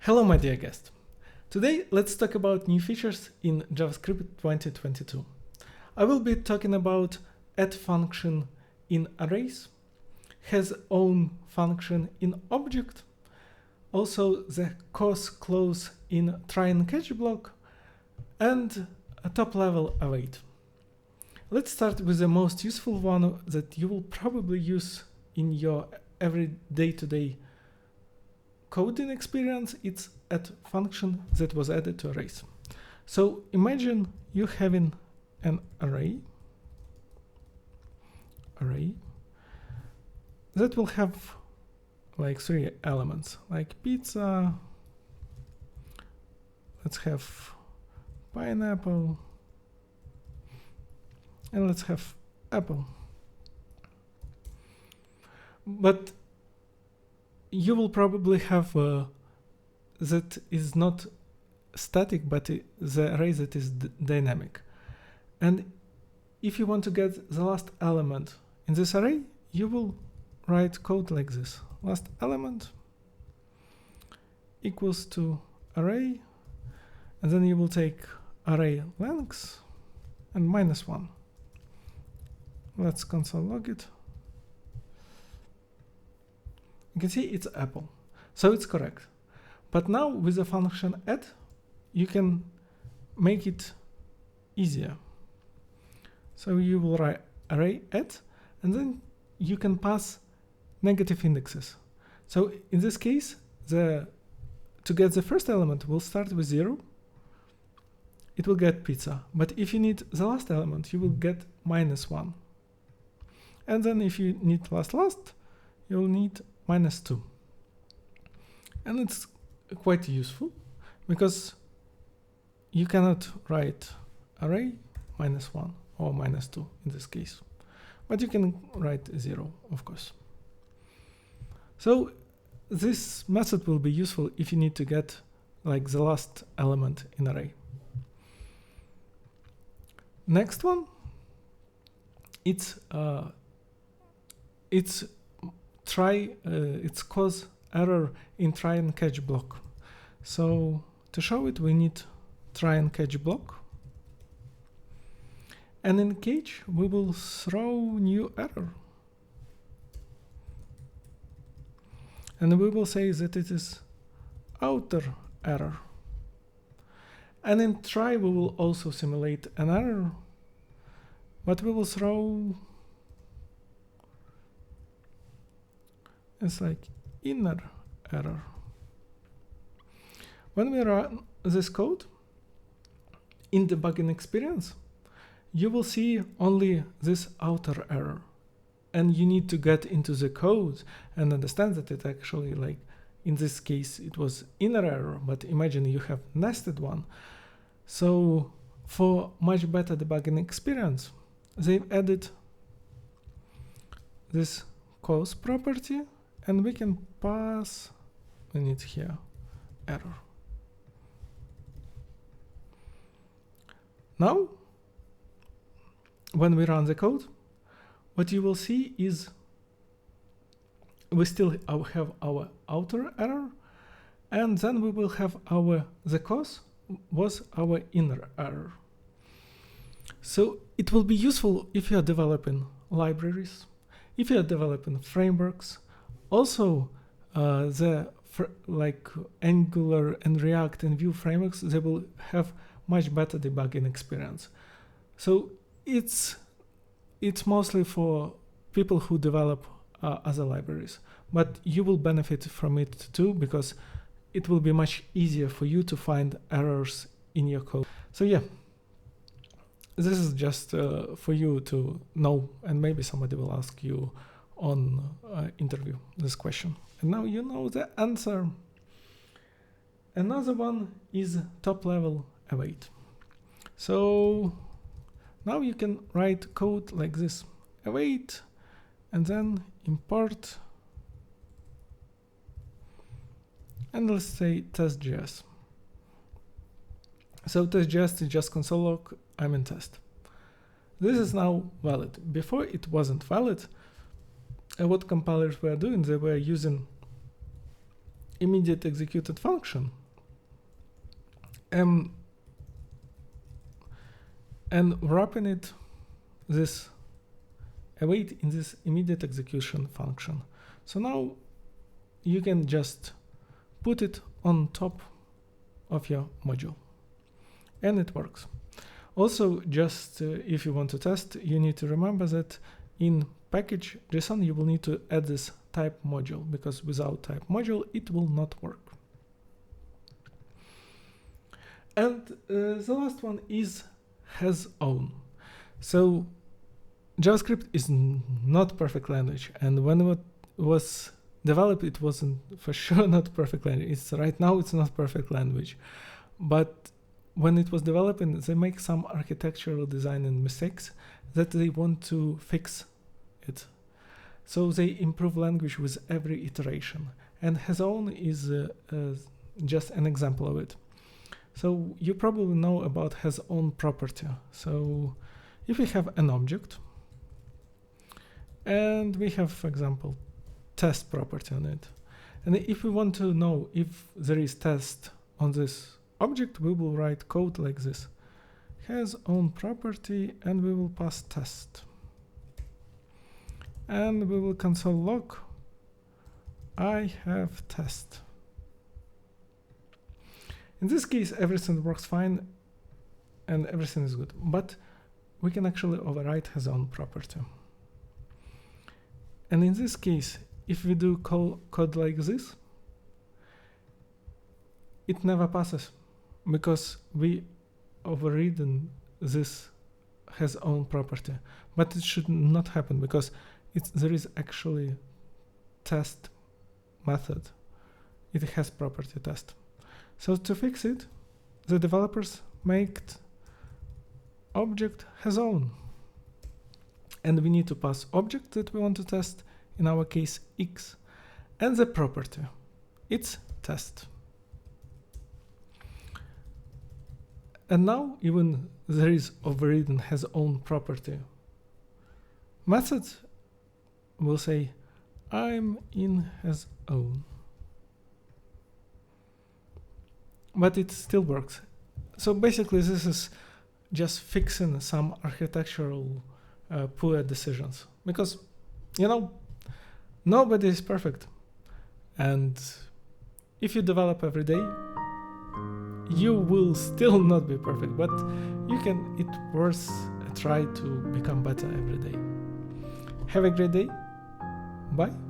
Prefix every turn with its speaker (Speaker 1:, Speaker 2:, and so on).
Speaker 1: Hello, my dear guest. Today, let's talk about new features in JavaScript 2022. I will be talking about add function in arrays, hasOwn function in object, also the cause clause in try and catch block, and a top level await. Let's start with the most useful one that you will probably use in your every day-to-day coding experience. It's add function that was added to arrays. So imagine you having an array that will have like 3 elements, like pizza, let's have pineapple, and let's have apple. But you will probably have that is not static, but the array that is dynamic. And if you want to get the last element in this array, you will write code like this. Last element equals to array, and then you will take array length and -1. Let's console log it. You can see it's apple, so it's correct. But now with the function add, you can make it easier. So you will write array add, and then you can pass negative indexes. So in this case, to get the first element, we'll start with 0. It will get pizza. But if you need the last element, you will get -1. And then if you need last, you'll need -2. And it's quite useful because you cannot write array -1 or -2 in this case, but you can write 0, of course. So this method will be useful if you need to get like the last element in array. Next one, it's cause error in try and catch block. So to show it, we need try and catch block. And in catch, we will throw new error. And we will say that it is outer error. And in try, we will also simulate an error, but we will throw, it's like inner error. When we run this code in debugging experience, you will see only this outer error. And you need to get into the code and understand that it actually, like in this case, it was inner error, but imagine you have nested one. So for much better debugging experience, they've added this cause property, and we can pass, we need here, error. Now, when we run the code, what you will see is we still have our outer error, and then we will have the cause was our inner error. So it will be useful if you are developing libraries, if you are developing frameworks. Also, like Angular and React and Vue frameworks, they will have much better debugging experience. So it's mostly for people who develop other libraries, but you will benefit from it too, because it will be much easier for you to find errors in your code. So yeah, this is just for you to know, and maybe somebody will ask you on interview this question. And now you know the answer. Another one is top level await. So now you can write code like this, await, and then import, and let's say test.js. So test.js is just console log, I'm in test. This is now valid. Before it wasn't valid. What compilers were doing, they were using immediate executed function and wrapping it this await in this immediate execution function. So now you can just put it on top of your module and it works. Also, just if you want to test, you need to remember that in package.json you will need to add this type module, because without type module it will not work. And the last one is hasOwn. So JavaScript is not perfect language, and when it was developed it wasn't for sure not perfect language. Right now it's not perfect language, but when it was developing, they make some architectural design and mistakes that they want to fix it. So they improve language with every iteration, and hasOwn is just an example of it. So you probably know about hasOwn property. So if we have an object and we have, for example, test property on it, and if we want to know if there is test on this object, we will write code like this: hasOwn property, and we will pass test, and we will console log I have test. In this case everything works fine and everything is good, but we can actually override hasOwn property. And in this case, if we do code like this, it never passes, because we overridden this hasOwn property. But it should not happen, because there is actually test method. It has property test. So to fix it, the developers made object hasOwn, and we need to pass object that we want to test, in our case x, and the property, it's test. And now even there is overridden hasOwn property method will say I'm in hasOwn, but it still works. So basically this is just fixing some architectural poor decisions, because nobody is perfect, and if you develop every day you will still not be perfect, but it's worth a try to become better every day. Have a great day. Bye.